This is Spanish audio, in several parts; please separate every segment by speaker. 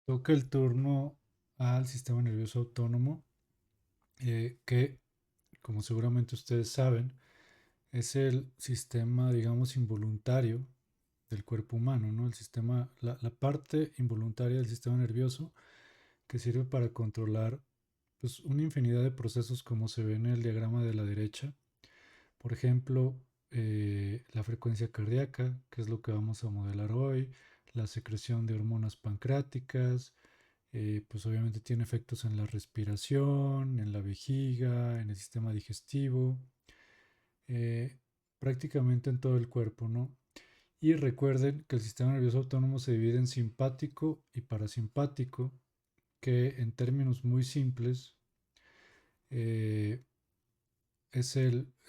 Speaker 1: toca el turno al sistema nervioso autónomo, que, como seguramente ustedes saben, es el sistema, digamos, involuntario del cuerpo humano, ¿no? El sistema, la parte involuntaria del sistema nervioso que sirve para controlar pues, una infinidad de procesos como se ve en el diagrama de la derecha. Por ejemplo, la frecuencia cardíaca, que es lo que vamos a modelar hoy, la secreción de hormonas pancreáticas, pues obviamente tiene efectos en la respiración, en la vejiga, en el sistema digestivo, eh, prácticamente en todo el cuerpo, ¿no? Y recuerden que el sistema nervioso autónomo se divide en simpático y parasimpático, que en términos muy simples eh,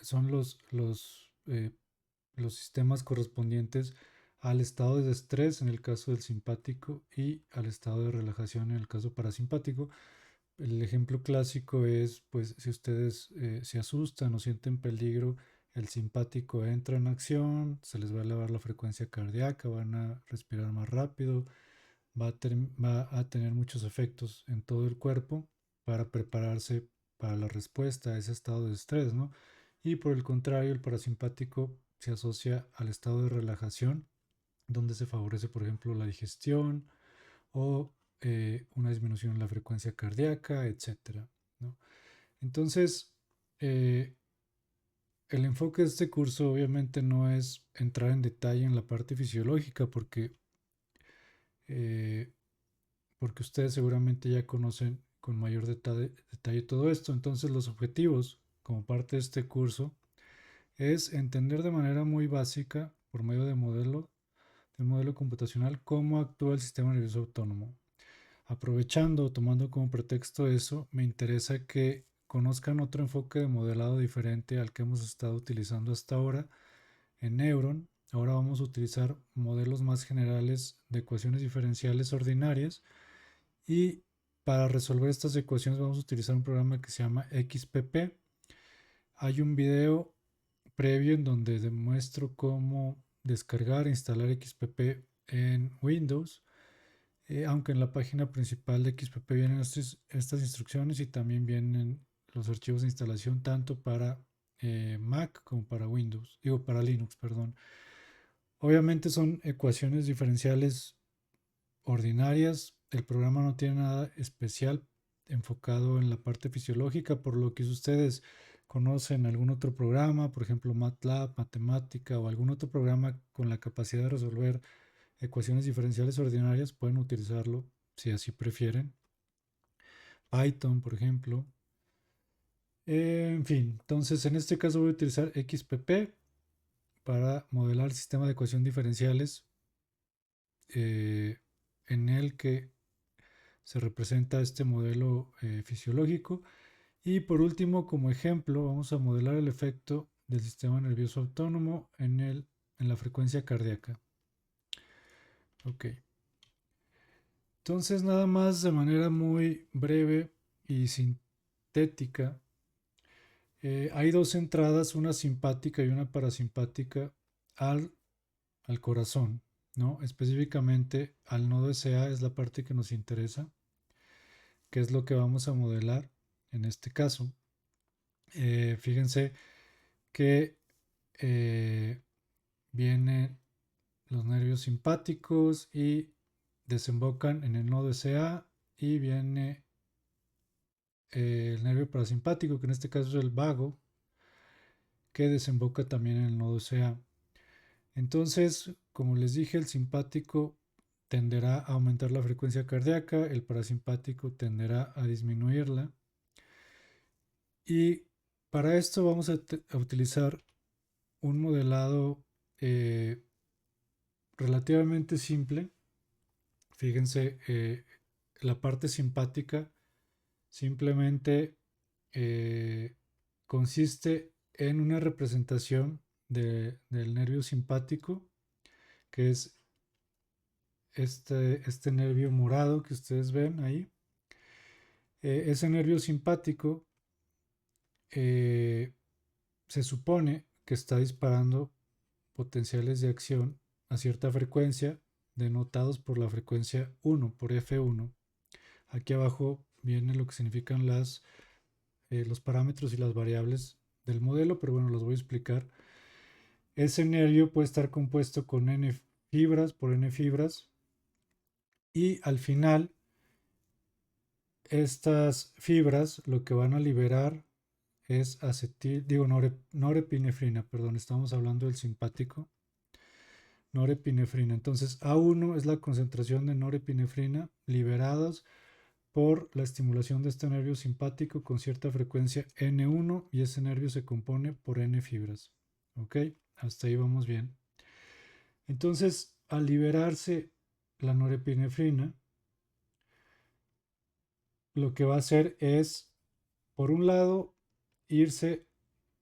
Speaker 1: son los sistemas correspondientes al estado de estrés en el caso del simpático y al estado de relajación en el caso parasimpático. El ejemplo clásico es, pues, si ustedes se asustan o sienten peligro, el simpático entra en acción, se les va a elevar la frecuencia cardíaca, van a respirar más rápido, va a tener muchos efectos en todo el cuerpo para prepararse para la respuesta a ese estado de estrés, ¿no? Y por el contrario, el parasimpático se asocia al estado de relajación, donde se favorece, por ejemplo, la digestión o una disminución en la frecuencia cardíaca, etcétera, ¿no? Entonces, eh, el enfoque de este curso obviamente no es entrar en detalle en la parte fisiológica, eh, porque ustedes seguramente ya conocen con mayor detalle todo esto. Entonces, los objetivos como parte de este curso es entender de manera muy básica, por medio de un modelo computacional, cómo actúa el sistema nervioso autónomo. Aprovechando, tomando como pretexto eso, me interesa que conozcan otro enfoque de modelado diferente al que hemos estado utilizando hasta ahora en Neuron. Ahora vamos a utilizar modelos más generales de ecuaciones diferenciales ordinarias y para resolver estas ecuaciones vamos a utilizar un programa que se llama XPP. Hay un video previo en donde demuestro cómo descargar e instalar XPP en Windows, aunque en la página principal de XPP vienen estas instrucciones y también vienen los archivos de instalación tanto para Mac como para Windows, digo para Linux, perdón. Obviamente son ecuaciones diferenciales ordinarias. El programa no tiene nada especial enfocado en la parte fisiológica, por lo que si ustedes conocen algún otro programa, por ejemplo MATLAB, Matemática o algún otro programa con la capacidad de resolver ecuaciones diferenciales ordinarias, pueden utilizarlo si así prefieren. Python, por ejemplo. En fin, entonces en este caso voy a utilizar XPP para modelar el sistema de ecuación diferenciales eh, en el que se representa este modelo fisiológico. Y por último, como ejemplo, vamos a modelar el efecto del sistema nervioso autónomo en la frecuencia cardíaca. Ok. Entonces, nada más de manera muy breve y sintética, hay dos entradas, una simpática y una parasimpática al, al corazón, ¿no? Específicamente al nodo SA es la parte que nos interesa, que es lo que vamos a modelar en este caso. Fíjense que eh, vienen los nervios simpáticos y desembocan en el nodo SA y viene el nervio parasimpático, que en este caso es el vago, que desemboca también en el nodo SA. Entonces, como les dije, el simpático tenderá a aumentar la frecuencia cardíaca, el parasimpático tenderá a disminuirla. Y para esto vamos a utilizar un modelado eh, relativamente simple. Fíjense, la parte simpática simplemente eh, consiste en una representación del nervio simpático, que es este nervio morado que ustedes ven ahí. Ese nervio simpático eh, se supone que está disparando potenciales de acción a cierta frecuencia, denotados por la frecuencia 1, por F1. Aquí abajo viene lo que significan los parámetros y las variables del modelo, pero bueno, los voy a explicar. Ese nervio puede estar compuesto con n fibras por n fibras, y al final estas fibras lo que van a liberar es norepinefrina, perdón, estamos hablando del simpático, norepinefrina. Entonces A1 es la concentración de norepinefrina liberadas por la estimulación de este nervio simpático con cierta frecuencia N1, y ese nervio se compone por N fibras. ¿Ok? Hasta ahí vamos bien. Entonces, al liberarse la norepinefrina, lo que va a hacer es, por un lado, irse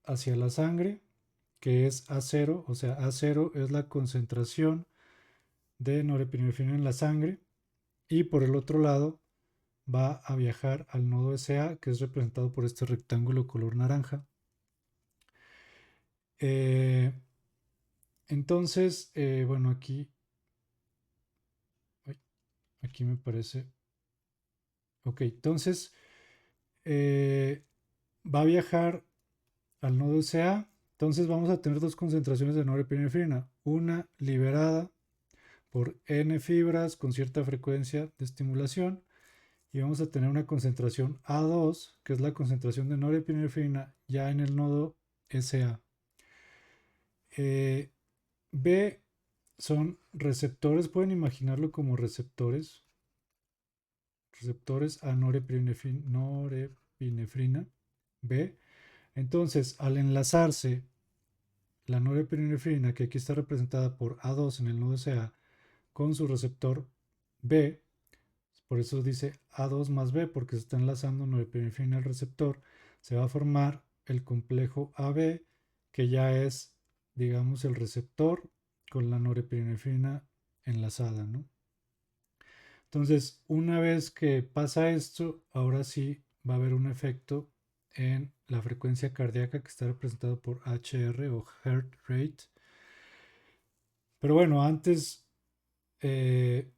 Speaker 1: hacia la sangre, que es A0, o sea, A0 es la concentración de norepinefrina en la sangre, y por el otro lado va a viajar al nodo SA, que es representado por este rectángulo color naranja. Entonces, bueno, aquí me parece. Ok, entonces va a viajar al nodo SA. Entonces vamos a tener dos concentraciones de norepinefrina, una liberada por N fibras con cierta frecuencia de estimulación, y vamos a tener una concentración A2, que es la concentración de norepinefrina ya en el nodo SA. B son receptores, pueden imaginarlo como receptores a norepinefrina B. Entonces, al enlazarse la norepinefrina, que aquí está representada por A2 en el nodo SA, con su receptor B, por eso dice A2 más B, porque se está enlazando norepinefrina al receptor, se va a formar el complejo AB, que ya es, digamos, el receptor con la norepinefrina enlazada, ¿no? Entonces, una vez que pasa esto, ahora sí va a haber un efecto en la frecuencia cardíaca, que está representado por HR o heart rate. Pero bueno, antes de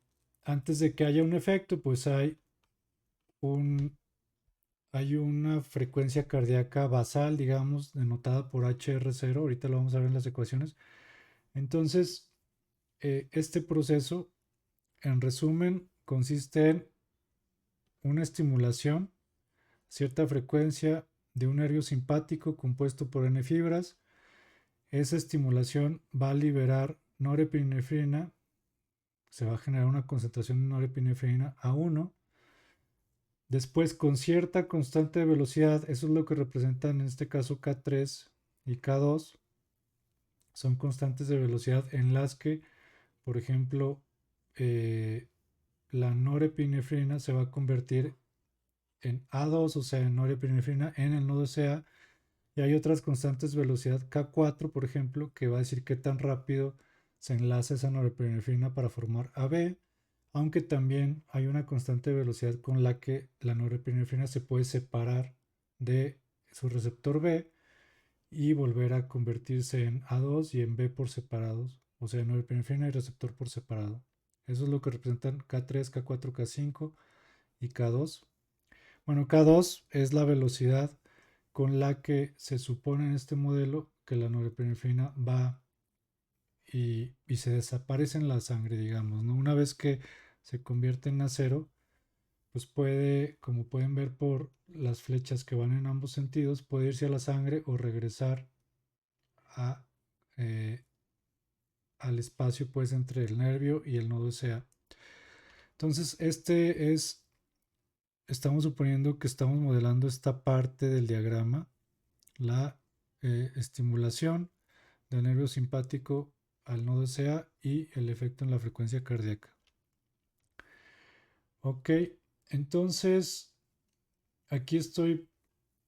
Speaker 1: que haya un efecto, pues hay una frecuencia cardíaca basal, digamos, denotada por HR0. Ahorita lo vamos a ver en las ecuaciones. Entonces, este proceso, en resumen, consiste en una estimulación, cierta frecuencia de un nervio simpático compuesto por N fibras. Esa estimulación va a liberar norepinefrina, se va a generar una concentración de norepinefrina A1. Después, con cierta constante de velocidad, eso es lo que representan en este caso K3 y K2, son constantes de velocidad en las que, por ejemplo, la norepinefrina se va a convertir en A2, o sea, en norepinefrina en el nodo SA, y hay otras constantes de velocidad K4, por ejemplo, que va a decir qué tan rápido se enlaza esa norepinefrina para formar AB, aunque también hay una constante de velocidad con la que la norepinefrina se puede separar de su receptor B y volver a convertirse en A2 y en B por separados, o sea, norepinefrina y receptor por separado. Eso es lo que representan K3, K4, K5 y K2. Bueno, K2 es la velocidad con la que se supone en este modelo que la norepinefrina va y se desaparece en la sangre, digamos, ¿no? Una vez que se convierte en A0, pues puede, como pueden ver por las flechas que van en ambos sentidos, puede irse a la sangre o regresar a, eh, al espacio, pues, entre el nervio y el nodo SA. Entonces, estamos suponiendo que estamos modelando esta parte del diagrama, la estimulación del nervio simpático al nodo SA y el efecto en la frecuencia cardíaca. Ok, entonces aquí estoy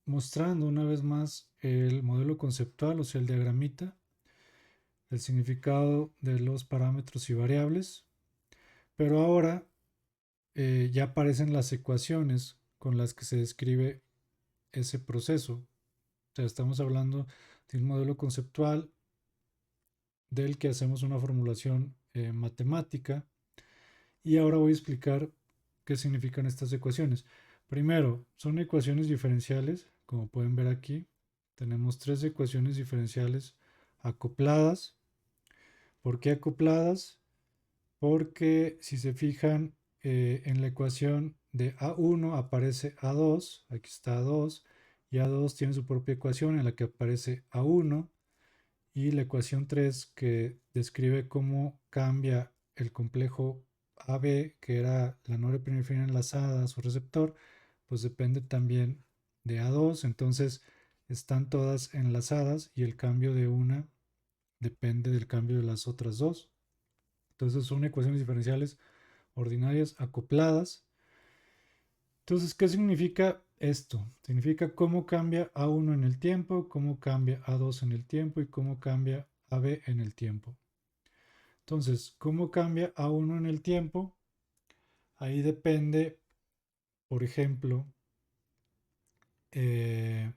Speaker 1: mostrando una vez más el modelo conceptual, o sea, el diagramita, el significado de los parámetros y variables, pero ahora ya aparecen las ecuaciones con las que se describe ese proceso. O sea, estamos hablando de un modelo conceptual del que hacemos una formulación matemática, Y ahora voy a explicar qué significan estas ecuaciones. Primero, son ecuaciones diferenciales, como pueden ver aquí. Tenemos tres ecuaciones diferenciales acopladas. ¿Por qué acopladas? Porque si se fijan en la ecuación de A1 aparece A2, aquí está A2, y A2 tiene su propia ecuación en la que aparece A1, y la ecuación 3 que describe cómo cambia el complejo AB, que era la norepinefrina enlazada a su receptor, pues depende también de A2, entonces están todas enlazadas y el cambio de una depende del cambio de las otras dos. Entonces son ecuaciones diferenciales ordinarias acopladas. Entonces, ¿qué significa esto? Significa cómo cambia A1 en el tiempo, cómo cambia A2 en el tiempo y cómo cambia AB en el tiempo. Entonces, ¿cómo cambia A1 en el tiempo? Ahí depende, por ejemplo, eh,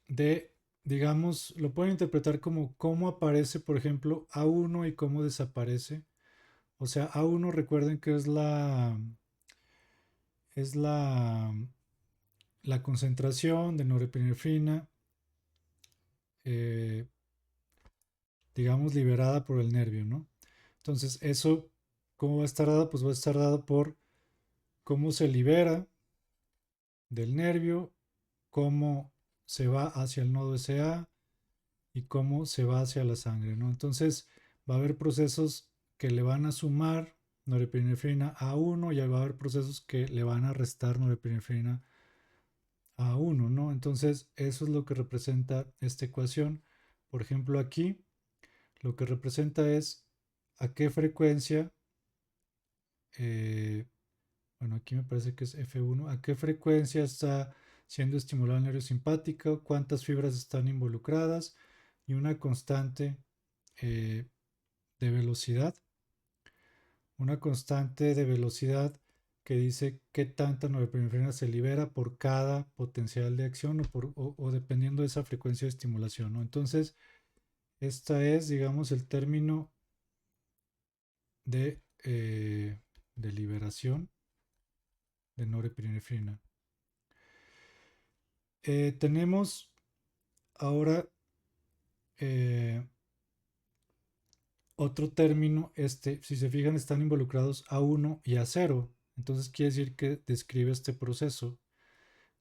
Speaker 1: de, digamos, lo pueden interpretar como cómo aparece, por ejemplo, A1 y cómo desaparece. O sea, A1 recuerden que es la concentración de norepinefrina, eh, digamos, liberada por el nervio, ¿no? Entonces, eso, ¿cómo va a estar dado? Pues va a estar dado por cómo se libera del nervio, cómo se va hacia el nodo SA y cómo se va hacia la sangre, ¿no? Entonces, va a haber procesos que le van a sumar norepinefrina a uno y va a haber procesos que le van a restar norepinefrina a uno, ¿no? Entonces, eso es lo que representa esta ecuación. Por ejemplo, aquí lo que representa es a qué frecuencia, eh, bueno, aquí me parece que es F1, a qué frecuencia está siendo estimulado el nervio simpático, cuántas fibras están involucradas y una constante eh, de velocidad, una constante de velocidad que dice qué tanta norepinefrina se libera por cada potencial de acción o dependiendo de esa frecuencia de estimulación, ¿no? Entonces, esta es, digamos, el término de, eh, de liberación de norepinefrina. Tenemos ahora otro término, si se fijan, están involucrados A1 y A0. Entonces quiere decir que describe este proceso,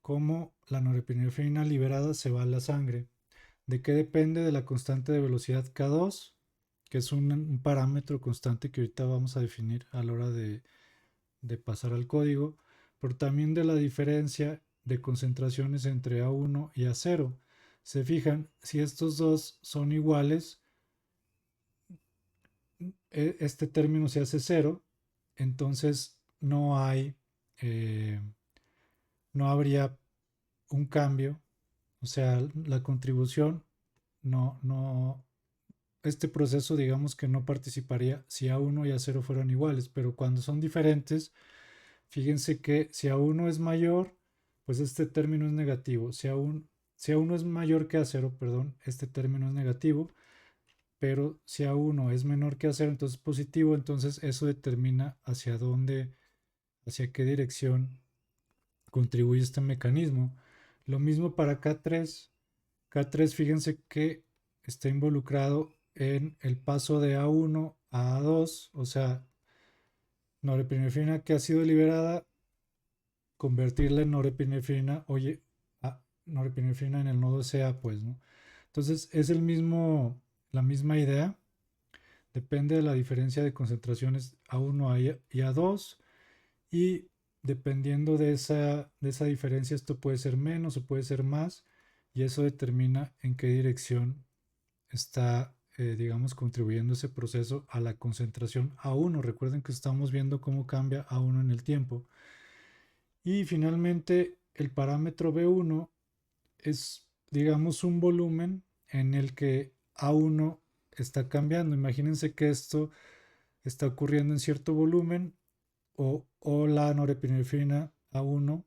Speaker 1: cómo la norepinefrina liberada se va a la sangre. ¿De qué depende? De la constante de velocidad K2, que es un parámetro constante que ahorita vamos a definir a la hora de pasar al código, pero también de la diferencia de concentraciones entre A1 y A0. Se fijan, si estos dos son iguales, este término se hace cero, entonces no habría un cambio, o sea, la contribución no, este proceso digamos que no participaría si A1 y A0 fueran iguales, pero cuando son diferentes, fíjense que si A1 es mayor, pues este término es negativo. Si A1 es mayor que A0, perdón, este término es negativo. Pero si A1 es menor que A0, entonces positivo, entonces eso determina hacia dónde, hacia qué dirección contribuye este mecanismo. Lo mismo para K3. K3, fíjense que está involucrado en el paso de A1 a A2, o sea, norepinefrina que ha sido liberada, convertirla en norepinefrina, oye, norepinefrina en el nodo SA, pues, ¿no? Entonces es la misma idea, depende de la diferencia de concentraciones A1 y A2 y dependiendo de esa diferencia esto puede ser menos o puede ser más y eso determina en qué dirección está, digamos, contribuyendo ese proceso a la concentración A1. Recuerden que estamos viendo cómo cambia A1 en el tiempo. Y finalmente el parámetro B1 es, digamos, un volumen en el que A1 está cambiando. Imagínense que esto está ocurriendo en cierto volumen o la norepinefrina A1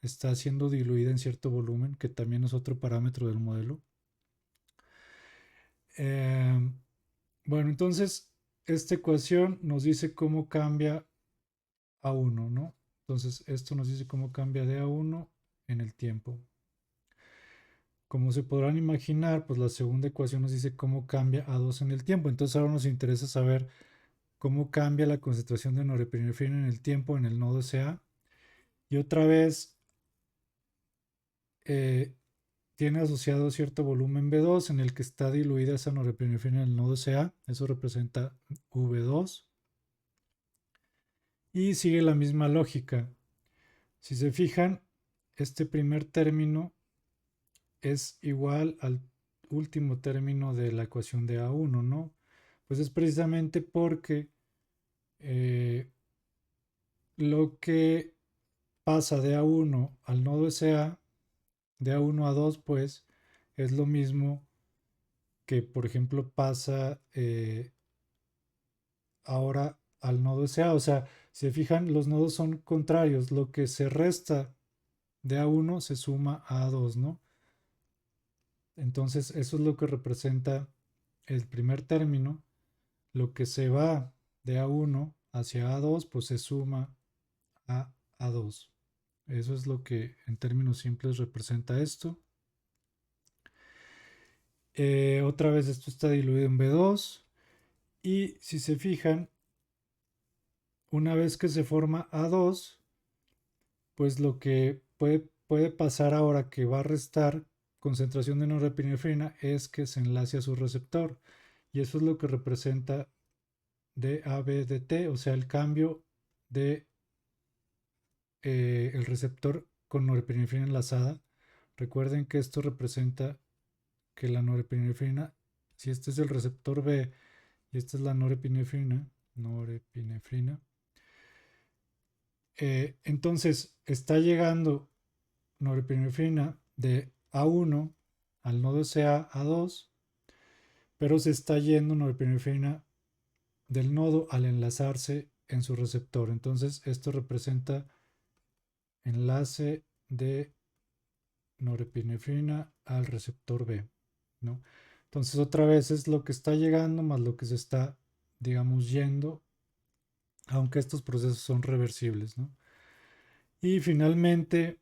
Speaker 1: está siendo diluida en cierto volumen, que también es otro parámetro del modelo. Bueno, entonces esta ecuación nos dice cómo cambia A1, ¿no? Entonces, esto nos dice cómo cambia de A1 en el tiempo. Como se podrán imaginar, pues la segunda ecuación nos dice cómo cambia A2 en el tiempo. Entonces, ahora nos interesa saber cómo cambia la concentración de norepinefrina en el tiempo en el nodo SA. Y otra vez, eh, tiene asociado cierto volumen V2 en el que está diluida esa norepinefrina en el nodo SA. Eso representa V2. Y sigue la misma lógica. Si se fijan, este primer término es igual al último término de la ecuación de A1, ¿no? Pues es precisamente porque lo que pasa de A1 al nodo SA, de A1 a 2, pues es lo mismo que, por ejemplo, pasa ahora al nodo SA. O sea, si se fijan, los nodos son contrarios. Lo que se resta de A1 se suma a A2, ¿no? Entonces, eso es lo que representa el primer término. Lo que se va de A1 hacia A2, pues se suma a A2. Eso es lo que en términos simples representa esto. Otra vez esto está diluido en B2. Y si se fijan, una vez que se forma A2, pues lo que puede pasar ahora que va a restar concentración de norepinefrina es que se enlace a su receptor. Y eso es lo que representa DAB/DT, o sea, el cambio de el receptor con norepinefrina enlazada. Recuerden que esto representa que la norepinefrina, si este es el receptor B y esta es la norepinefrina, entonces está llegando norepinefrina de A1 al nodo SA A2, pero se está yendo norepinefrina del nodo al enlazarse en su receptor. Entonces esto representa enlace de norepinefrina al receptor B, ¿no? Entonces otra vez es lo que está llegando más lo que se está, digamos, yendo, aunque estos procesos son reversibles, ¿no? Y finalmente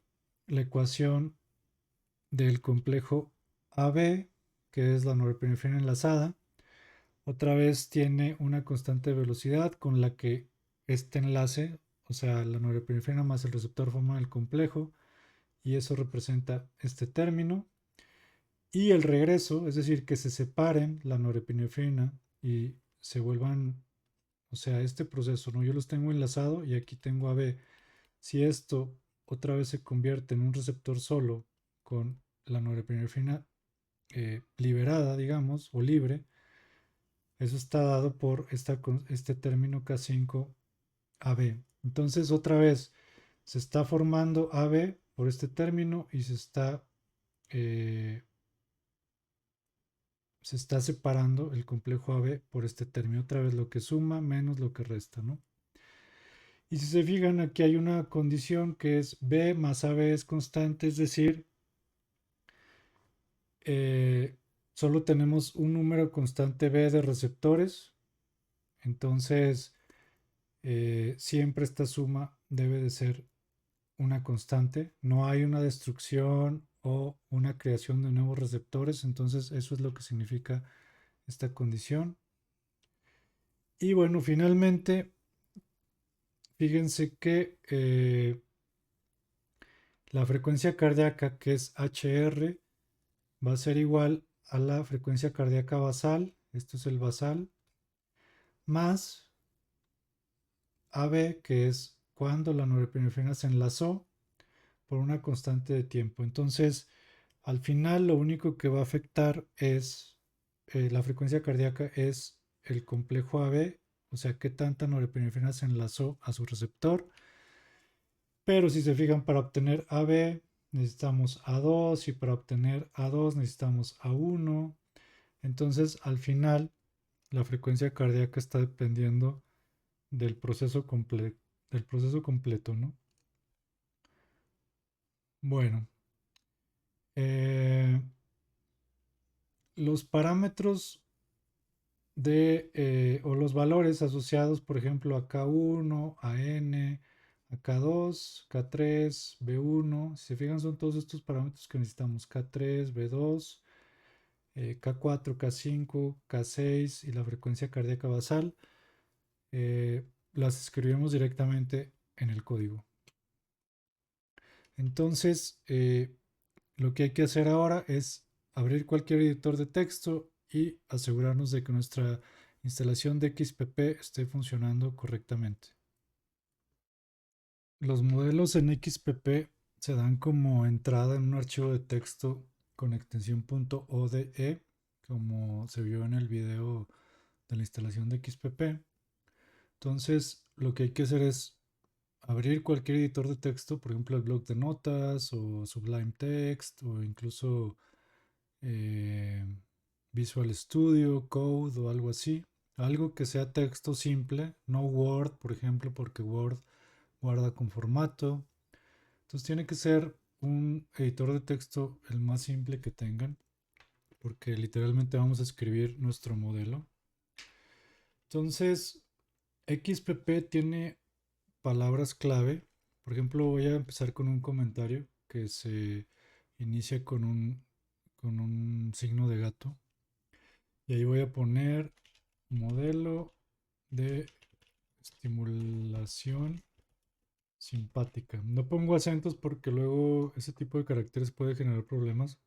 Speaker 1: la ecuación del complejo AB, que es la norepinefrina enlazada, otra vez tiene una constante de velocidad con la que este enlace, o sea, la norepinefrina más el receptor forman el complejo, y eso representa este término. Y el regreso, es decir, que se separen la norepinefrina y se vuelvan, o sea, este proceso, ¿no? Yo los tengo enlazado y aquí tengo AB. Si esto otra vez se convierte en un receptor solo con la norepinefrina liberada, digamos, o libre, eso está dado por este término K5AB. Entonces, otra vez, se está formando AB por este término y eh, se está separando el complejo AB por este término. Otra vez lo que suma menos lo que resta, ¿no? Y si se fijan, aquí hay una condición que es B más AB es constante, es decir, eh, solo tenemos un número constante B de receptores. Entonces, siempre esta suma debe de ser una constante. No hay una destrucción o una creación de nuevos receptores. Entonces, eso es lo que significa esta condición. Y bueno, finalmente, fíjense que la frecuencia cardíaca, que es HR, va a ser igual a la frecuencia cardíaca basal, esto es el basal, más AB, que es cuando la norepinefrina se enlazó por una constante de tiempo. Entonces, al final lo único que va a afectar es la frecuencia cardíaca es el complejo AB, o sea, qué tanta norepinefrina se enlazó a su receptor. Pero si se fijan, para obtener AB necesitamos A2 y para obtener A2 necesitamos A1. Entonces, al final, la frecuencia cardíaca está dependiendo del del proceso completo, ¿no? Bueno, eh, los parámetros o los valores asociados, por ejemplo, a K1, a N, a K2, K3, B1. Si se fijan, son todos estos parámetros que necesitamos: K3, B2, K4, K5, K6 y la frecuencia cardíaca basal. Las escribimos directamente en el código. Entonces, lo que hay que hacer ahora es abrir cualquier editor de texto y asegurarnos de que nuestra instalación de XPP esté funcionando correctamente. Los modelos en XPP se dan como entrada en un archivo de texto con extensión .ode, como se vio en el video de la instalación de XPP. Entonces, lo que hay que hacer es abrir cualquier editor de texto, por ejemplo el blog de notas o Sublime Text o incluso eh, Visual Studio Code o algo así. Algo que sea texto simple, no Word, por ejemplo, porque Word guarda con formato. Entonces tiene que ser un editor de texto el más simple que tengan, porque literalmente vamos a escribir nuestro modelo. Entonces, XPP tiene palabras clave. Por ejemplo, voy a empezar con un comentario que se inicia con un signo de gato. Y ahí voy a poner modelo de estimulación simpática. No pongo acentos porque luego ese tipo de caracteres puede generar problemas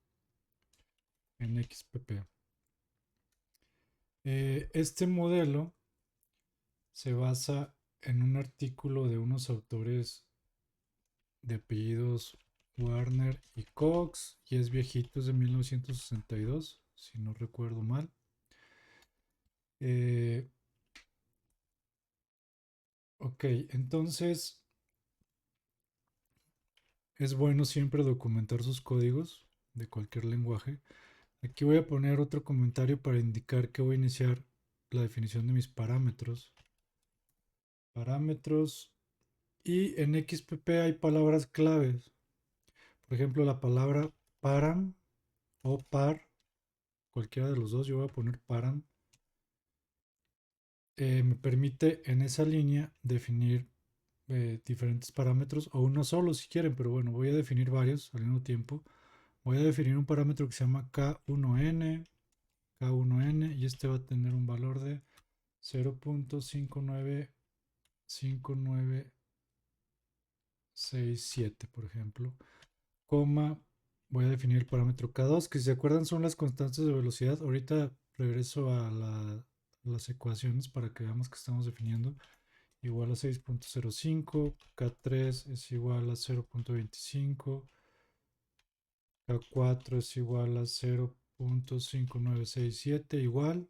Speaker 1: en XPP. Este modelo se basa en un artículo de unos autores de apellidos Warner y Cox y es viejito, es de 1962, si no recuerdo mal. Eh, ok, entonces es bueno siempre documentar sus códigos de cualquier lenguaje. Aquí voy a poner otro comentario para indicar que voy a iniciar la definición de mis parámetros. Parámetros. Y en XPP hay palabras claves. Por ejemplo, la palabra param o par, cualquiera de los dos, yo voy a poner param. Me permite en esa línea definir diferentes parámetros o uno solo si quieren, pero bueno, voy a definir varios al mismo tiempo. Voy a definir un parámetro que se llama K1N, K1N y este va a tener un valor de 0.595967, por ejemplo, coma, voy a definir el parámetro K2, que si se acuerdan son las constantes de velocidad. Ahorita regreso a las ecuaciones para que veamos que estamos definiendo. Igual a 6.05, K3 es igual a 0.25, K4 es igual a 0.5967 igual,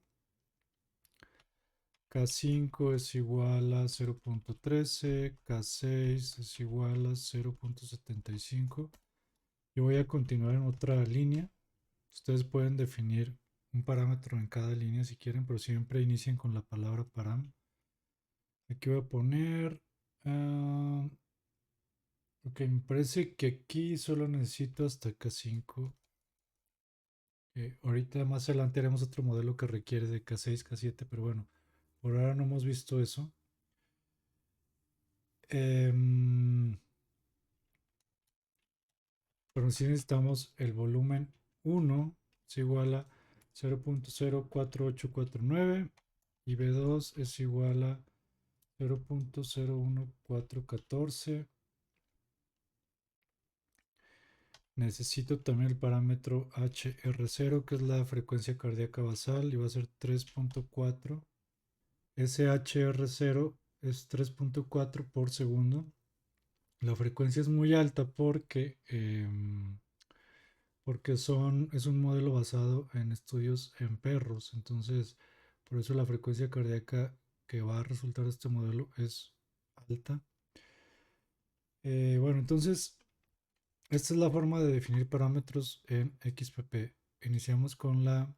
Speaker 1: K5 es igual a 0.13, K6 es igual a 0.75. Yo voy a continuar en otra línea. Ustedes pueden definir un parámetro en cada línea si quieren, pero siempre inicien con la palabra param. Aquí voy a poner... ok, me parece que aquí solo necesito hasta K5. Ahorita más adelante haremos otro modelo que requiere de K6, K7, pero bueno, por ahora no hemos visto eso. Em, pero sí necesitamos el volumen 1 es igual a 0.04849 y B2 es igual a 0.01414. Necesito también el parámetro HR0, que es la frecuencia cardíaca basal, y va a ser 3.4. Ese HR0 es 3.4 por segundo. La frecuencia es muy alta porque es un modelo basado en estudios en perros. Entonces, por eso la frecuencia cardíaca que va a resultar de este modelo es alta. Bueno, entonces, esta es la forma de definir parámetros en XPP. Iniciamos con la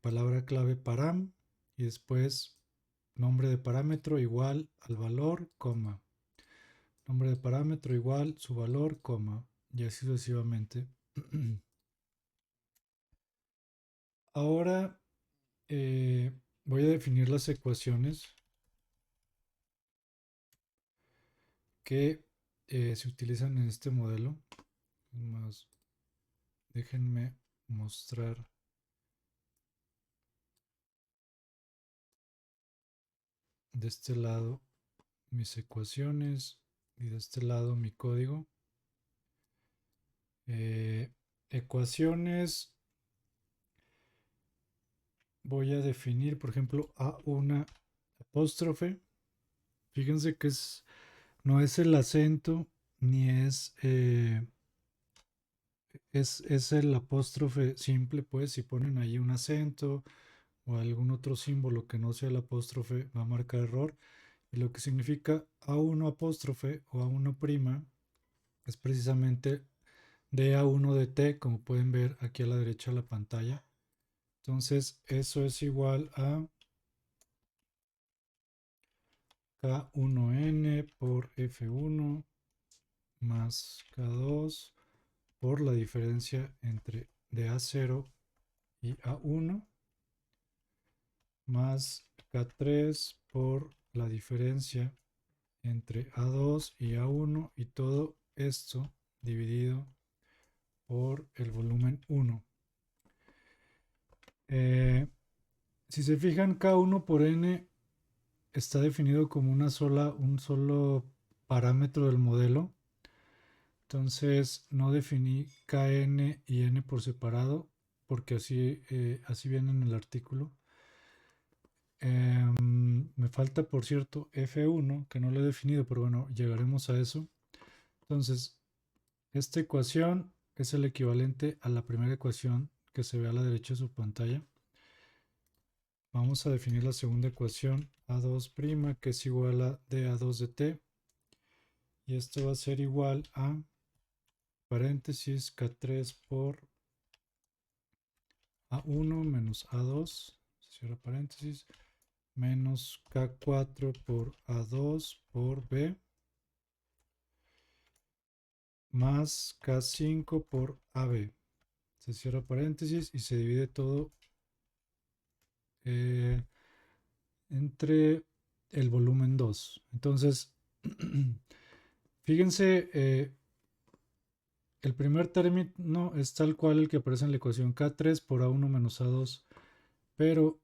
Speaker 1: palabra clave param y después nombre de parámetro igual al valor, coma. Nombre de parámetro igual su valor, coma. Y así sucesivamente. Ahora voy a definir las ecuaciones que se utilizan en este modelo. Más, déjenme mostrar de este lado mis ecuaciones y de este lado mi código. Ecuaciones, voy a definir, por ejemplo, a una apóstrofe. Fíjense que no es el acento ni es el apóstrofe simple, pues si ponen ahí un acento o algún otro símbolo que no sea el apóstrofe va a marcar error. Y lo que significa A1 apóstrofe o A1 prima es precisamente de A1 de T, como pueden ver aquí a la derecha de la pantalla. Entonces eso es igual a K1N por F1 más K2 por la diferencia entre de A0 y A1 más K3 por la diferencia entre A2 y A1 y todo esto dividido por el volumen 1. Si se fijan, K1 por N está definido como un solo parámetro del modelo. Entonces no definí Kn y N por separado porque así viene en el artículo. Me falta, por cierto, F1, que no lo he definido, pero bueno, llegaremos a eso. Entonces, esta ecuación es el equivalente a la primera ecuación que se ve a la derecha de su pantalla. Vamos a definir la segunda ecuación, A2', que es igual a dA2 de t. Y esto va a ser igual a paréntesis K3 por A1 menos A2, cierra paréntesis, menos K4 por A2 por B, más K5 por AB. Se cierra paréntesis y se divide todo entre el volumen 2. Entonces, fíjense, el primer término es tal cual el que aparece en la ecuación K3 por A1 menos A2, pero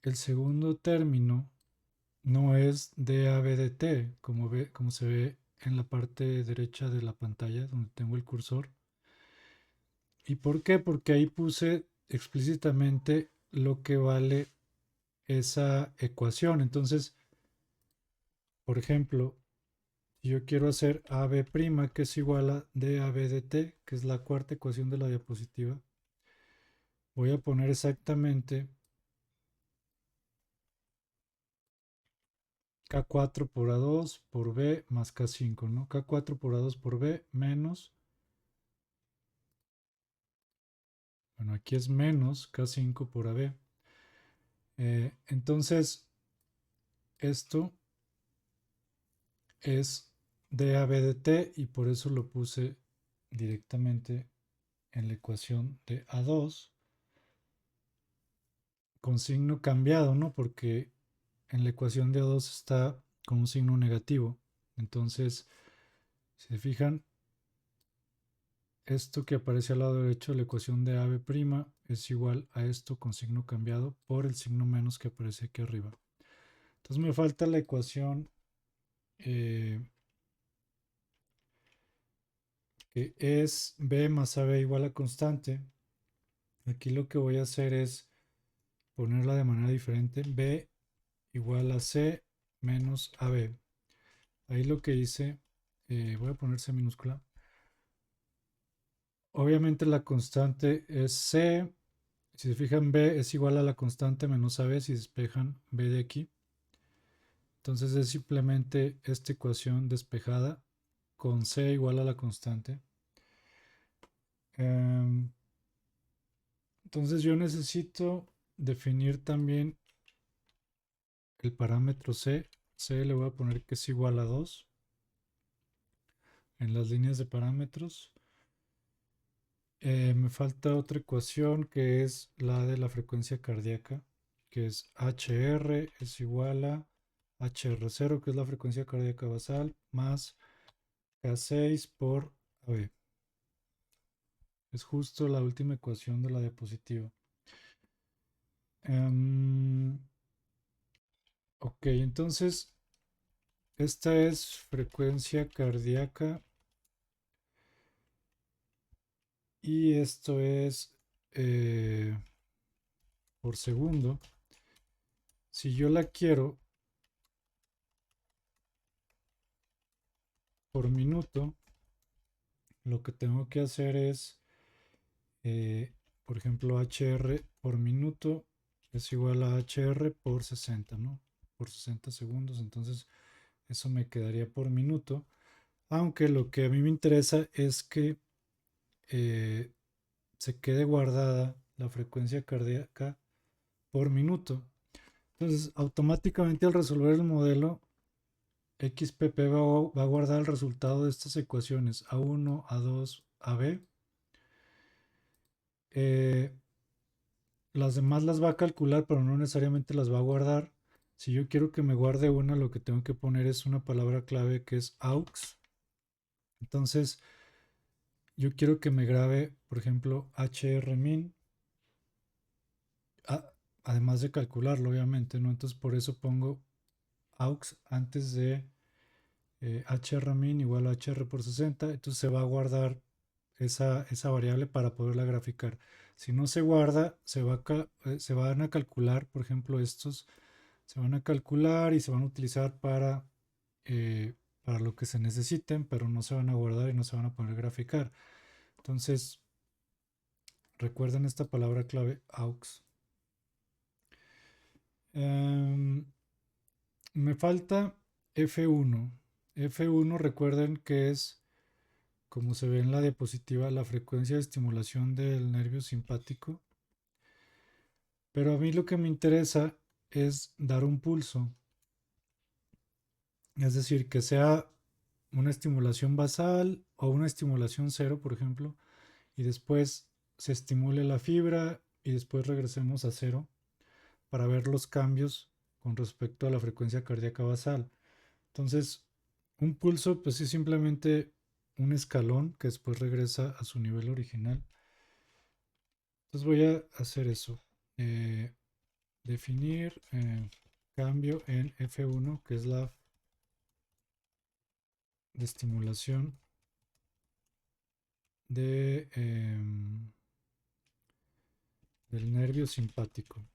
Speaker 1: el segundo término no es dAB de t, como se ve en la parte derecha de la pantalla donde tengo el cursor. ¿Y por qué? Porque ahí puse explícitamente lo que vale esa ecuación. Entonces, por ejemplo, si yo quiero hacer AB', que es igual a dAB de t, que es la cuarta ecuación de la diapositiva, voy a poner exactamente K4 por A2 por B más K5, ¿no? K4 por A2 por B menos, bueno, aquí es menos K5 por AB. Entonces, esto es dAB de t y por eso lo puse directamente en la ecuación de A2 con signo cambiado, ¿no? Porque en la ecuación de A2 está con un signo negativo. Entonces, si se fijan, esto que aparece al lado derecho de la ecuación de AB' es igual a esto con signo cambiado por el signo menos que aparece aquí arriba. Entonces me falta la ecuación que es B más AB igual a constante. Aquí lo que voy a hacer es ponerla de manera diferente. B igual a C menos AB. Ahí lo que hice, voy a poner C minúscula. Obviamente la constante es C. Si se fijan, B es igual a la constante menos AB si despejan B de aquí. Entonces es simplemente esta ecuación despejada con C igual a la constante. Entonces yo necesito definir también el parámetro C. C le voy a poner que es igual a 2 en las líneas de parámetros. Me falta otra ecuación que es la de la frecuencia cardíaca, que es HR es igual a HR0, que es la frecuencia cardíaca basal, más K6 por AB. Es justo la última ecuación de la diapositiva. Ok, entonces esta es frecuencia cardíaca y esto es por segundo. Si yo la quiero por minuto, lo que tengo que hacer es, por ejemplo, HR por minuto es igual a HR por 60, ¿no? Por 60 segundos, entonces eso me quedaría por minuto. Aunque lo que a mí me interesa es que eh, se quede guardada la frecuencia cardíaca por minuto. Entonces, automáticamente al resolver el modelo, XPP va a guardar el resultado de estas ecuaciones A1, A2, AB. Las demás las va a calcular, pero no necesariamente las va a guardar. Si yo quiero que me guarde una, lo que tengo que poner es una palabra clave que es AUX. Entonces, yo quiero que me grabe, por ejemplo, HRmin, además de calcularlo, obviamente, ¿no? Entonces, por eso pongo AUX antes de HRmin igual a HR por 60. Entonces, se va a guardar esa variable para poderla graficar. Si no se guarda, se van a calcular, por ejemplo, estos se van a calcular y se van a utilizar para lo que se necesiten, pero no se van a guardar y no se van a poder graficar. Entonces, recuerden esta palabra clave AUX. Me falta F1. F1, recuerden que es, como se ve en la diapositiva, la frecuencia de estimulación del nervio simpático. Pero a mí lo que me interesa es dar un pulso. Es decir, que sea una estimulación basal o una estimulación cero, por ejemplo, y después se estimule la fibra y después regresemos a cero para ver los cambios con respecto a la frecuencia cardíaca basal. Entonces, un pulso pues es simplemente un escalón que después regresa a su nivel original. Entonces voy a hacer eso. Definir cambio en F1, que es la de estimulación del nervio simpático.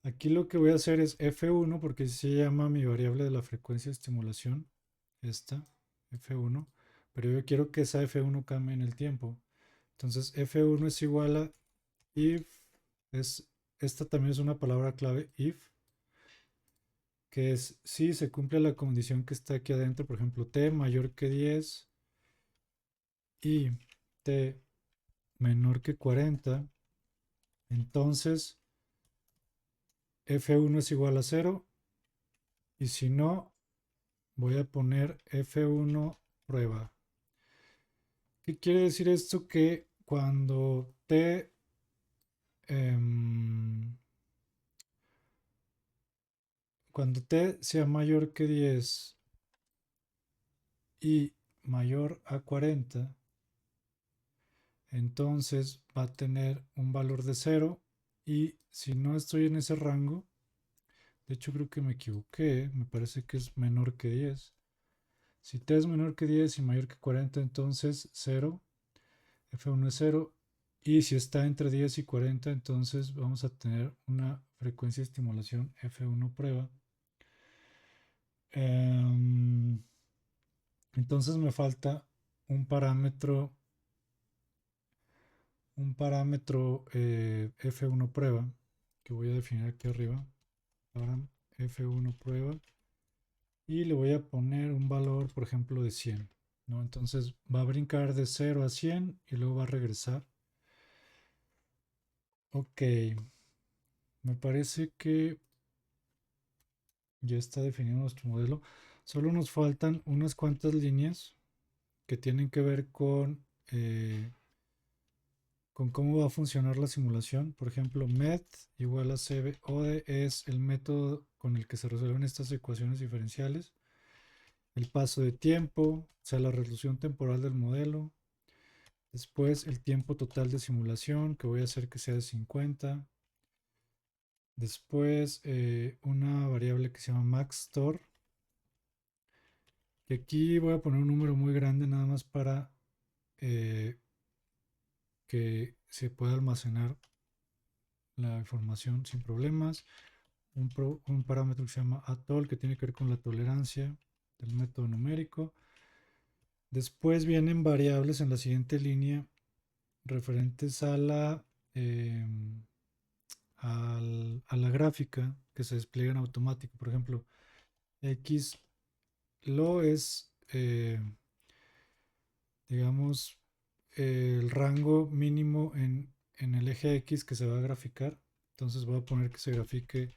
Speaker 1: Aquí lo que voy a hacer es F1 porque así se llama mi variable de la frecuencia de estimulación, esta F1, pero yo quiero que esa F1 cambie en el tiempo. Entonces F1 es igual a if, esta también es una palabra clave, if, que es si se cumple la condición que está aquí adentro, por ejemplo, t mayor que 10 y t menor que 40, entonces F1 es igual a 0 y si no, voy a poner F1 prueba. ¿Qué quiere decir esto? Que em, cuando t sea mayor que 10 y mayor a 40, entonces va a tener un valor de 0 y si no estoy en ese rango, de hecho creo que me equivoqué, me parece que es menor que 10. Si t es menor que 10 y mayor que 40, entonces 0, F1 es 0. Y si está entre 10 y 40, entonces vamos a tener una frecuencia de estimulación F1 prueba. Entonces me falta un parámetro, F1 prueba, que voy a definir aquí arriba. Ahora F1 prueba. Y le voy a poner un valor, por ejemplo, de 100. ¿No? Entonces va a brincar de 0 a 100 y luego va a regresar. Ok, me parece que ya está definido nuestro modelo. Solo nos faltan unas cuantas líneas que tienen que ver con cómo va a funcionar la simulación. Por ejemplo, MET igual a CBODE es el método con el que se resuelven estas ecuaciones diferenciales. El paso de tiempo, o sea, la resolución temporal del modelo. Después el tiempo total de simulación, que voy a hacer que sea de 50. Después una variable que se llama maxStore. Y aquí voy a poner un número muy grande nada más para eh, que se pueda almacenar la información sin problemas. Un parámetro que se llama atol, que tiene que ver con la tolerancia del método numérico. Después vienen variables en la siguiente línea referentes a eh, a la gráfica que se despliega en automático. Por ejemplo, x lo es, digamos, el rango mínimo en el eje X que se va a graficar. Entonces voy a poner que se grafique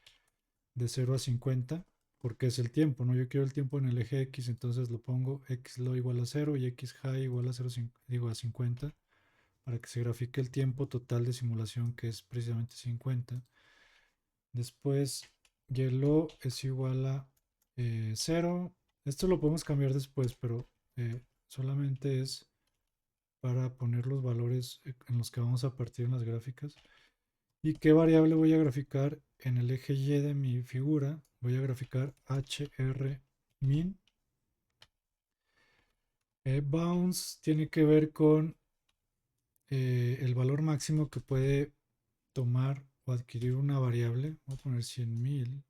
Speaker 1: de 0 a 50 porque es el tiempo, ¿no? Yo quiero el tiempo en el eje X, entonces lo pongo x low igual a 0 y x high igual a 0, digo a 50 para que se grafique el tiempo total de simulación que es precisamente 50. Después y low es igual a 0. Esto lo podemos cambiar después, pero solamente es para poner los valores en los que vamos a partir en las gráficas. ¿Y qué variable voy a graficar en el eje Y de mi figura? Voy a graficar hrmin. Bounds tiene que ver con el valor máximo que puede tomar o adquirir una variable. Voy a poner 100.000.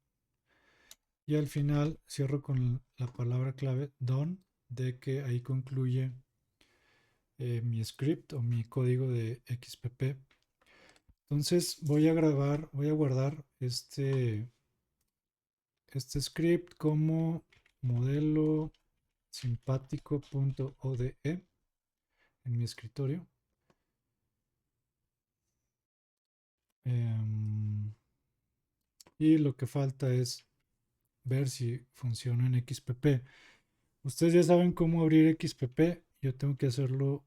Speaker 1: Y al final cierro con la palabra clave done, de que ahí concluye mi script o mi código de XPP. Entonces voy a guardar este script como modelo simpático.ode en mi escritorio. Y lo que falta es ver si funciona en XPP. Ustedes ya saben cómo abrir XPP. Yo tengo que hacerlo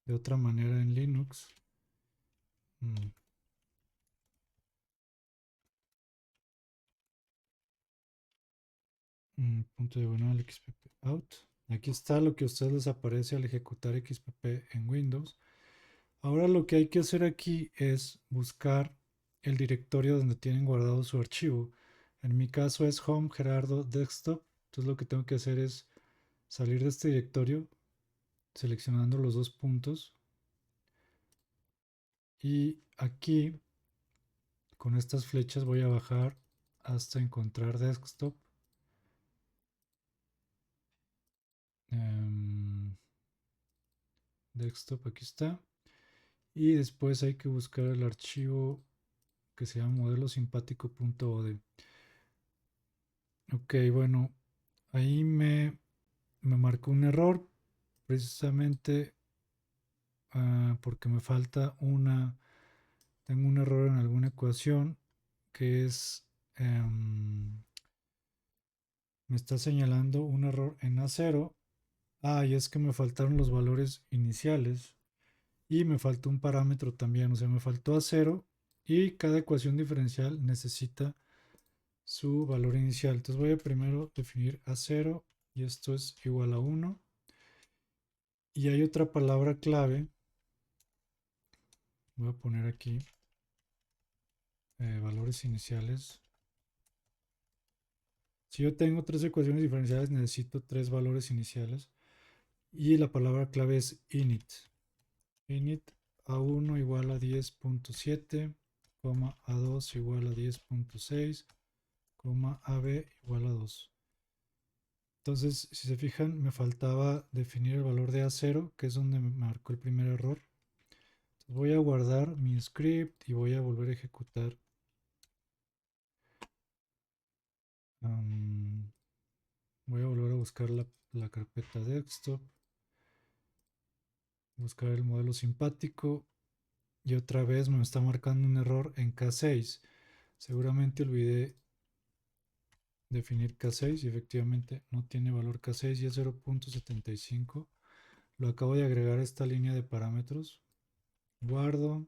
Speaker 1: de otra manera en Linux. Mm, Punto diagonal XPP out. Aquí está lo que a ustedes les aparece al ejecutar XPP en Windows. Ahora lo que hay que hacer aquí es buscar el directorio donde tienen guardado su archivo. En mi caso es Home Gerardo Desktop. Entonces lo que tengo que hacer es salir de este directorio seleccionando los dos puntos. Y aquí con estas flechas voy a bajar hasta encontrar Desktop. Desktop, aquí está. Y después hay que buscar el archivo que se llama modelosimpático.od. Ok, bueno, ahí me marcó un error precisamente porque me falta tengo un error en alguna ecuación que es, me está señalando un error en A0. Y es que me faltaron los valores iniciales y me faltó un parámetro también, o sea, me faltó A0 y cada ecuación diferencial necesita su valor inicial. Entonces voy a primero definir A0 y esto es igual a 1. Y hay otra palabra clave. Voy a poner aquí valores iniciales. Si yo tengo tres ecuaciones diferenciales, necesito tres valores iniciales. Y la palabra clave es init. Init A1 igual a 10.7, A2 igual a 10.6, AB igual a 2. Entonces, si se fijan, me faltaba definir el valor de A0, que es donde me marcó el primer error. Entonces, voy a guardar mi script y voy a volver a ejecutar. Voy a volver a buscar la carpeta desktop, buscar el modelo simpático y otra vez me está marcando un error en K6. Seguramente olvidé definir K6 y efectivamente no tiene valor K6 y es 0.75. lo acabo de agregar a esta línea de parámetros. Guardo.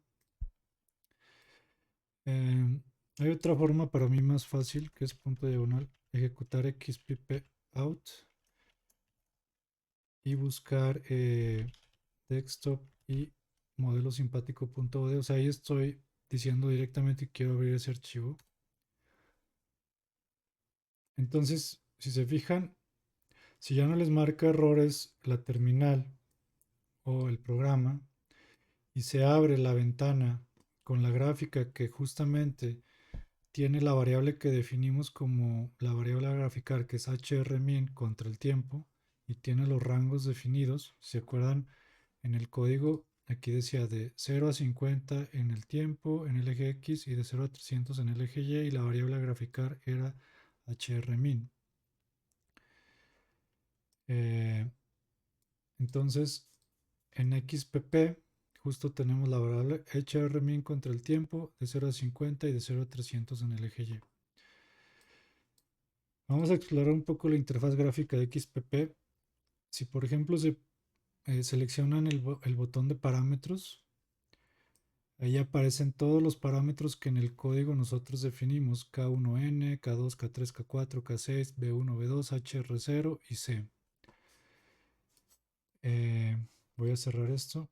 Speaker 1: Hay otra forma para mí más fácil, que es punto diagonal, ejecutar xpp out y buscar desktop y modelo simpático.od. O sea, ahí estoy diciendo directamente que quiero abrir ese archivo. Entonces, si se fijan, si ya no les marca errores la terminal o el programa y se abre la ventana con la gráfica que justamente tiene la variable que definimos como la variable a graficar, que es hrmin contra el tiempo, y tiene los rangos definidos. Si se acuerdan, en el código aquí decía de 0 a 50 en el tiempo en el eje X y de 0 a 300 en el eje Y, y la variable a graficar era hrmin. Entonces, en XPP justo tenemos la variable hrmin contra el tiempo de 0 a 50 y de 0 a 300 en el eje Y. Vamos a explorar un poco la interfaz gráfica de XPP. Si por ejemplo seleccionan el botón de parámetros, ahí aparecen todos los parámetros que en el código nosotros definimos: K1N, K2, K3, K4, K6, B1, B2, HR0 y C. Voy a cerrar esto.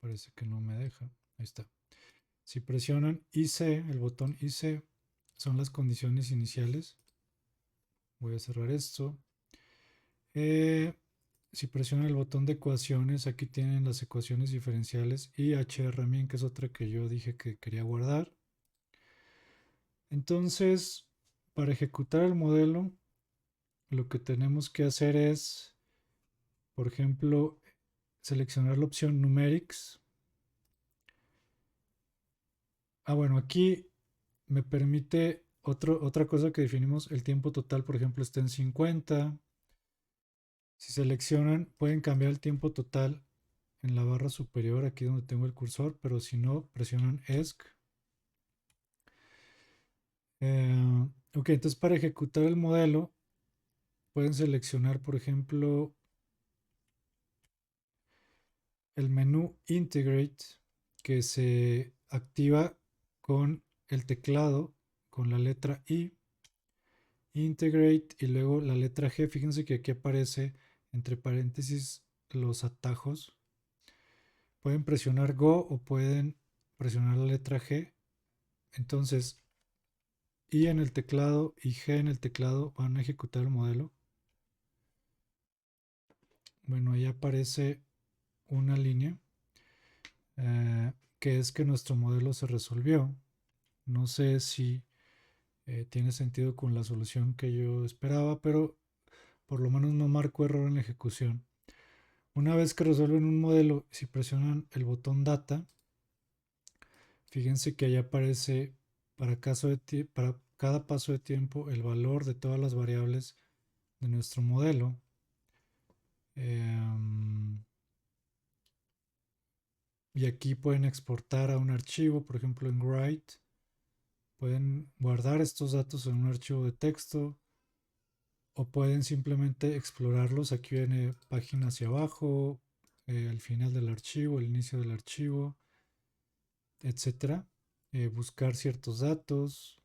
Speaker 1: Parece que no me deja. Ahí está. Si presionan IC, el botón IC, son las condiciones iniciales. Voy a cerrar esto. Si presionan el botón de ecuaciones, aquí tienen las ecuaciones diferenciales y hrmin, que es otra que yo dije que quería guardar. Entonces, para ejecutar el modelo, lo que tenemos que hacer es, por ejemplo, seleccionar la opción Numerics. Bueno, aquí me permite otra cosa que definimos: el tiempo total, por ejemplo, está en 50. Si seleccionan, pueden cambiar el tiempo total en la barra superior, aquí donde tengo el cursor, pero si no, presionan ESC. Ok, entonces para ejecutar el modelo, pueden seleccionar, por ejemplo, el menú Integrate, que se activa con el teclado, con la letra I, Integrate y luego la letra G. Fíjense que aquí aparece entre paréntesis los atajos. Pueden presionar Go o pueden presionar la letra G. Entonces, I en el teclado y G en el teclado van a ejecutar el modelo. Bueno, ahí aparece una línea que es que nuestro modelo se resolvió. No sé si tiene sentido con la solución que yo esperaba, pero por lo menos no marcó error en la ejecución. Una vez que resuelven un modelo, si presionan el botón Data, fíjense que ahí aparece para cada paso de tiempo el valor de todas las variables de nuestro modelo. Y aquí pueden exportar a un archivo, por ejemplo en Write. Pueden guardar estos datos en un archivo de texto o pueden simplemente explorarlos. Aquí viene página hacia abajo, el final del archivo, el inicio del archivo, etcétera. Buscar ciertos datos.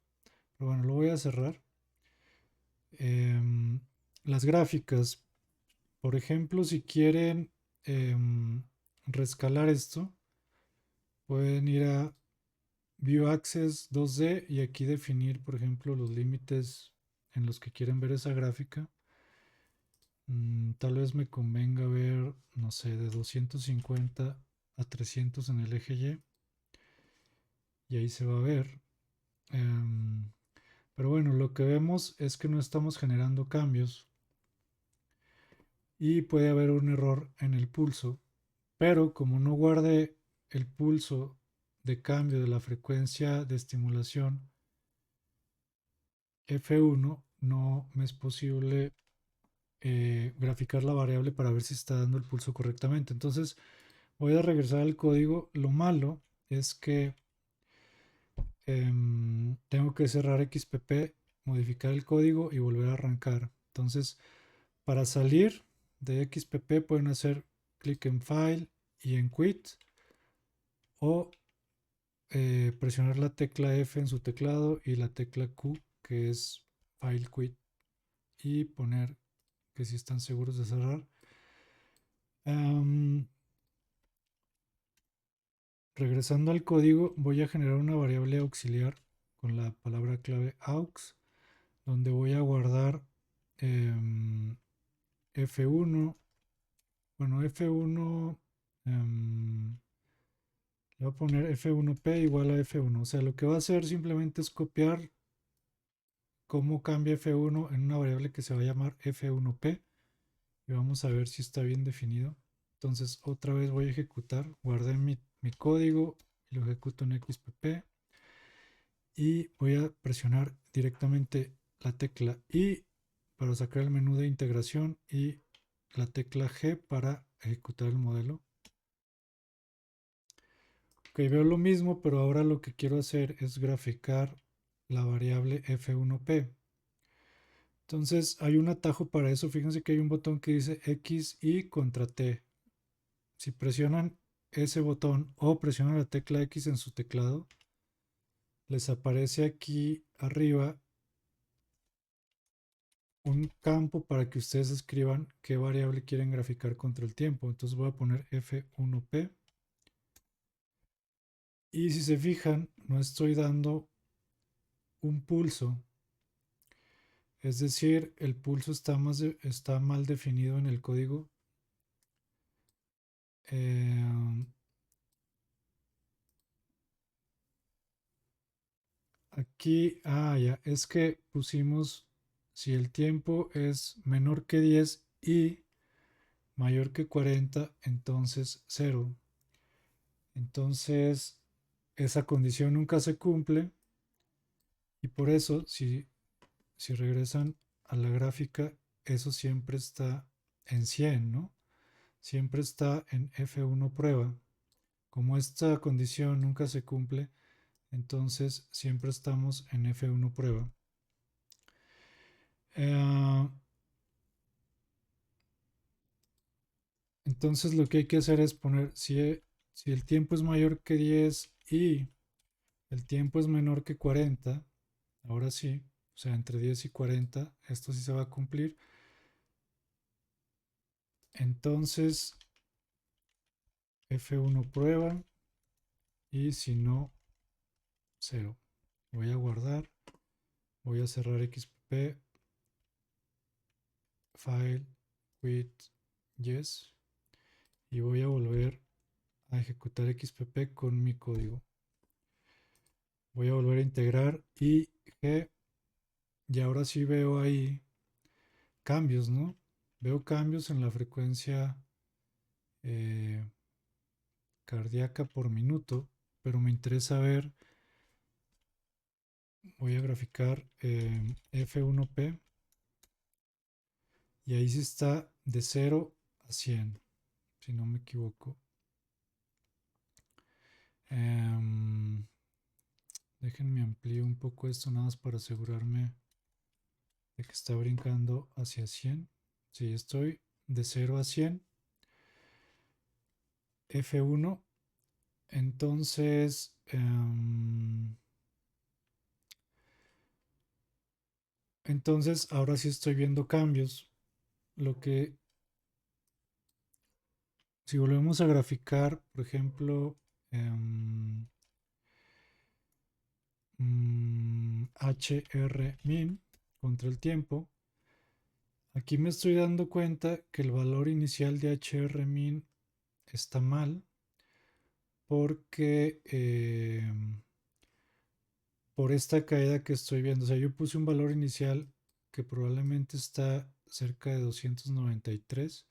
Speaker 1: Pero bueno, lo voy a cerrar. Las gráficas, por ejemplo, si quieren rescalar esto, pueden ir a View Access 2D y aquí definir, por ejemplo, los límites en los que quieren ver esa gráfica. Tal vez me convenga ver, no sé, de 250 a 300 en el eje Y. Y ahí se va a ver. Pero bueno, lo que vemos es que no estamos generando cambios. Y puede haber un error en el pulso. Pero como no guarde el pulso de cambio de la frecuencia de estimulación F1, no me es posible graficar la variable para ver si está dando el pulso correctamente. Entonces voy a regresar al código. Lo malo es que tengo que cerrar XPP, modificar el código y volver a arrancar. Entonces, para salir de XPP pueden hacer clic en File y en Quit o presionar la tecla F en su teclado y la tecla Q que es File Quit y poner que si están seguros de cerrar. Regresando al código, voy a generar una variable auxiliar con la palabra clave aux, donde voy a guardar F1. Bueno, F1, le voy a poner F1P igual a F1. O sea, lo que va a hacer simplemente es copiar cómo cambia F1 en una variable que se va a llamar F1P. Y vamos a ver si está bien definido. Entonces, otra vez voy a ejecutar, guardé mi código y lo ejecuto en XPP. Y voy a presionar directamente la tecla I para sacar el menú de integración y la tecla G para ejecutar el modelo. Ok, veo lo mismo, pero ahora lo que quiero hacer es graficar la variable F1P. Entonces hay un atajo para eso. Fíjense que hay un botón que dice X y contra T. Si presionan ese botón o presionan la tecla X en su teclado, les aparece aquí arriba un campo para que ustedes escriban qué variable quieren graficar contra el tiempo. Entonces voy a poner F1P. Y si se fijan, no estoy dando un pulso. Es decir, el pulso está mal definido en el código. Eh, Aquí, ya, es que pusimos si el tiempo es menor que 10 y mayor que 40, entonces 0. Entonces, esa condición nunca se cumple y por eso, si regresan a la gráfica, eso siempre está en 100, ¿no? Siempre está en F1 prueba. Como esta condición nunca se cumple, entonces siempre estamos en F1 prueba. Eh, entonces lo que hay que hacer es poner si el tiempo es mayor que 10 y el tiempo es menor que 40, ahora sí, o sea, entre 10 y 40, esto sí se va a cumplir. Entonces F1 prueba y si no, 0. Voy a guardar, voy a cerrar XP, file, quit, yes, y voy a volver a ejecutar XPP con mi código. Voy a volver a integrar y G, y ahora sí veo ahí cambios, ¿no? Veo cambios en la frecuencia eh, cardíaca por minuto, pero me interesa ver, voy a graficar F1P y ahí sí está de 0 a 100, si no me equivoco. Déjenme ampliar un poco esto nada más para asegurarme de que está brincando hacia 100. Sí, estoy de 0 a 100. F1. Entonces ahora sí estoy viendo cambios. Lo que, si volvemos a graficar, por ejemplo, HRmin contra el tiempo, aquí me estoy dando cuenta que el valor inicial de HRmin está mal porque por esta caída que estoy viendo, o sea, yo puse un valor inicial que probablemente está cerca de 293,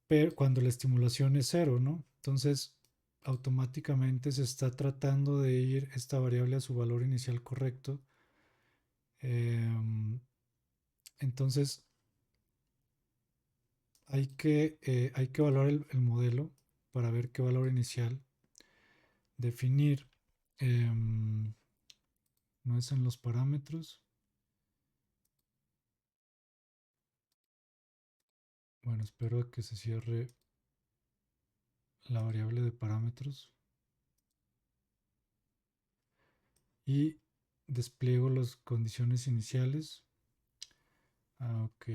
Speaker 1: pero cuando la estimulación es cero, ¿no? Entonces, automáticamente se está tratando de ir esta variable a su valor inicial correcto. Entonces, hay que evaluar el modelo para ver qué valor inicial definir. No es en los parámetros. Bueno, espero a que se cierre la variable de parámetros y despliego las condiciones iniciales. Ok.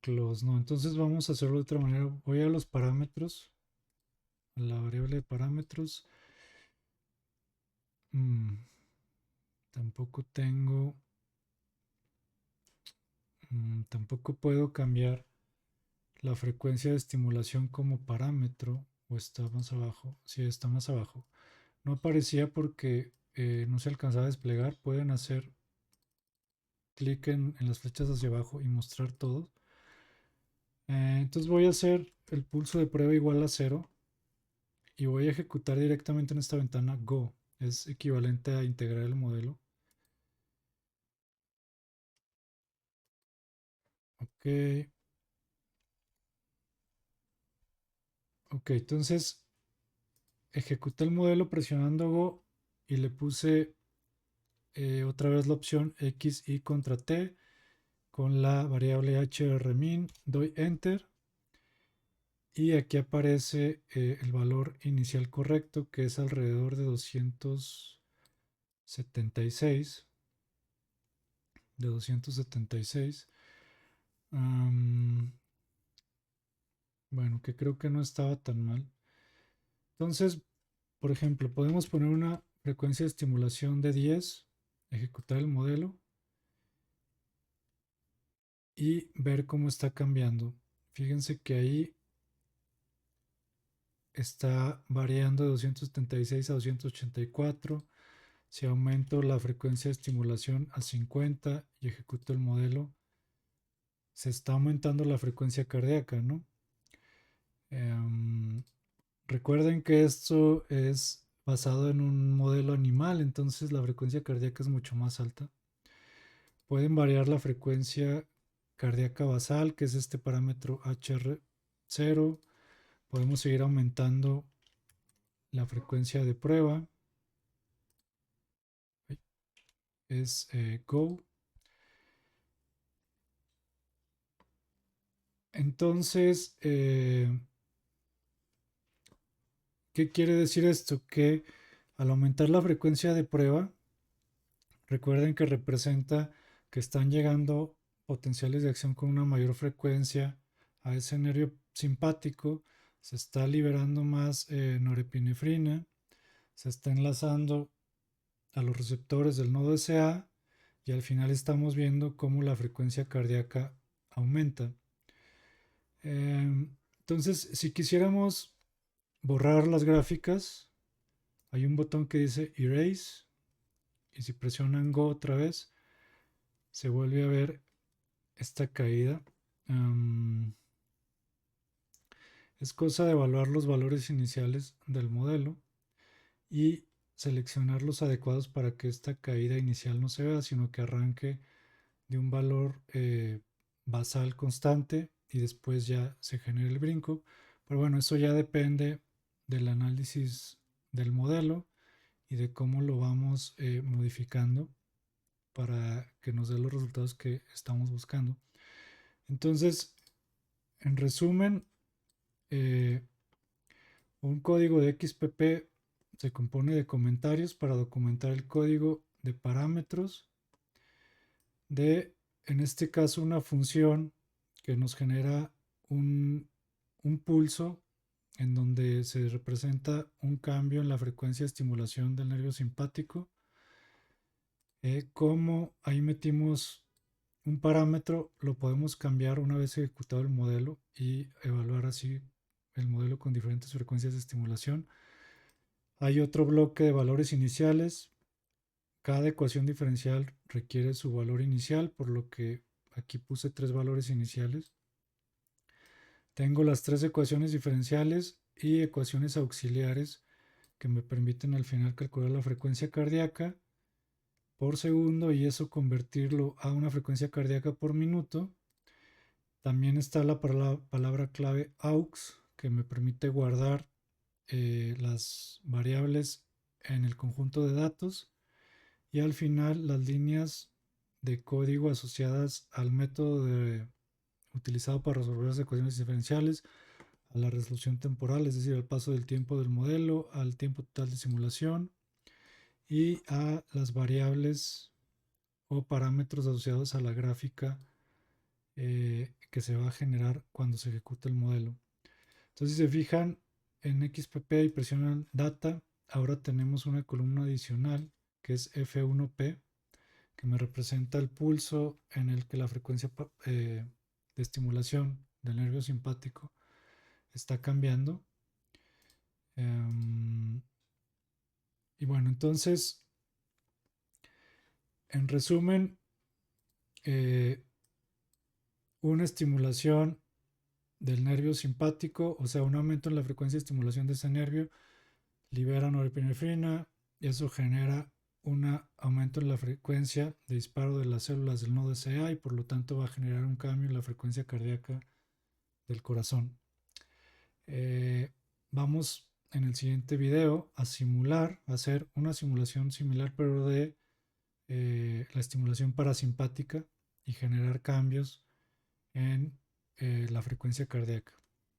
Speaker 1: Close, no. Entonces vamos a hacerlo de otra manera. Voy a los parámetros, a la variable de parámetros. Mm, tampoco tengo, tampoco puedo cambiar la frecuencia de estimulación como parámetro. O está más abajo. Sí, está más abajo. No aparecía porque no se alcanzaba a desplegar. Pueden hacer clic en las flechas hacia abajo y mostrar todo. Entonces voy a hacer el pulso de prueba igual a 0 y voy a ejecutar directamente en esta ventana Go. Es equivalente a integrar el modelo. Ok, ok, entonces ejecuté el modelo presionando Go y le puse otra vez la opción X, Y contra T con la variable hrmin, doy Enter y aquí aparece el valor inicial correcto, que es alrededor de 276. De 276. Bueno, que creo que no estaba tan mal. Entonces, por ejemplo, podemos poner una frecuencia de estimulación de 10, ejecutar el modelo y ver cómo está cambiando. Fíjense que ahí está variando de 276 a 284. Si aumento la frecuencia de estimulación a 50 y ejecuto el modelo, se está aumentando la frecuencia cardíaca, ¿no? Em, Recuerden que esto es basado en un modelo animal, entonces la frecuencia cardíaca es mucho más alta. Pueden variar la frecuencia cardíaca basal, que es este parámetro HR0. Podemos seguir aumentando la frecuencia de prueba. Es Go. Entonces, ¿qué quiere decir esto? Que al aumentar la frecuencia de prueba, recuerden que representa que están llegando potenciales de acción con una mayor frecuencia a ese nervio simpático, se está liberando más norepinefrina, se está enlazando a los receptores del nodo SA y al final estamos viendo cómo la frecuencia cardíaca aumenta. Entonces, si quisiéramos borrar las gráficas, hay un botón que dice Erase y si presionan Go otra vez, se vuelve a ver esta caída. Es cosa de evaluar los valores iniciales del modelo y seleccionar los adecuados para que esta caída inicial no se vea, sino que arranque de un valor basal constante y después ya se genere el brinco. Pero bueno, eso ya depende del análisis del modelo y de cómo lo vamos modificando para que nos dé los resultados que estamos buscando. Entonces, en resumen, eh, un código de XPP se compone de comentarios para documentar el código de parámetros de, en este caso, una función que nos genera un, un pulso en donde se representa un cambio en la frecuencia de estimulación del nervio simpático. Como ahí metimos un parámetro, lo podemos cambiar una vez ejecutado el modelo y evaluar así el modelo con diferentes frecuencias de estimulación. Hay otro bloque de valores iniciales. Cada ecuación diferencial requiere su valor inicial, por lo que aquí puse 3 valores iniciales. Tengo las 3 ecuaciones diferenciales y ecuaciones auxiliares que me permiten al final calcular la frecuencia cardíaca por segundo y eso convertirlo a una frecuencia cardíaca por minuto. También está la palabra clave AUX que me permite guardar las variables en el conjunto de datos y al final las líneas de código asociadas al método utilizado para resolver las ecuaciones diferenciales, a la resolución temporal, es decir, al paso del tiempo del modelo, al tiempo total de simulación y a las variables o parámetros asociados a la gráfica que se va a generar cuando se ejecuta el modelo. Entonces, si se fijan en XPP y presionan Data, ahora tenemos una columna adicional que es F1P, que me representa el pulso en el que la frecuencia de estimulación del nervio simpático está cambiando. Y bueno, entonces, en resumen, eh, una estimulación del nervio simpático, o sea, un aumento en la frecuencia de estimulación de ese nervio, libera norepinefrina y eso genera un aumento en la frecuencia de disparo de las células del nodo SA y por lo tanto va a generar un cambio en la frecuencia cardíaca del corazón. Vamos en el siguiente video a hacer una simulación similar pero de la estimulación parasimpática y generar cambios en la frecuencia cardíaca.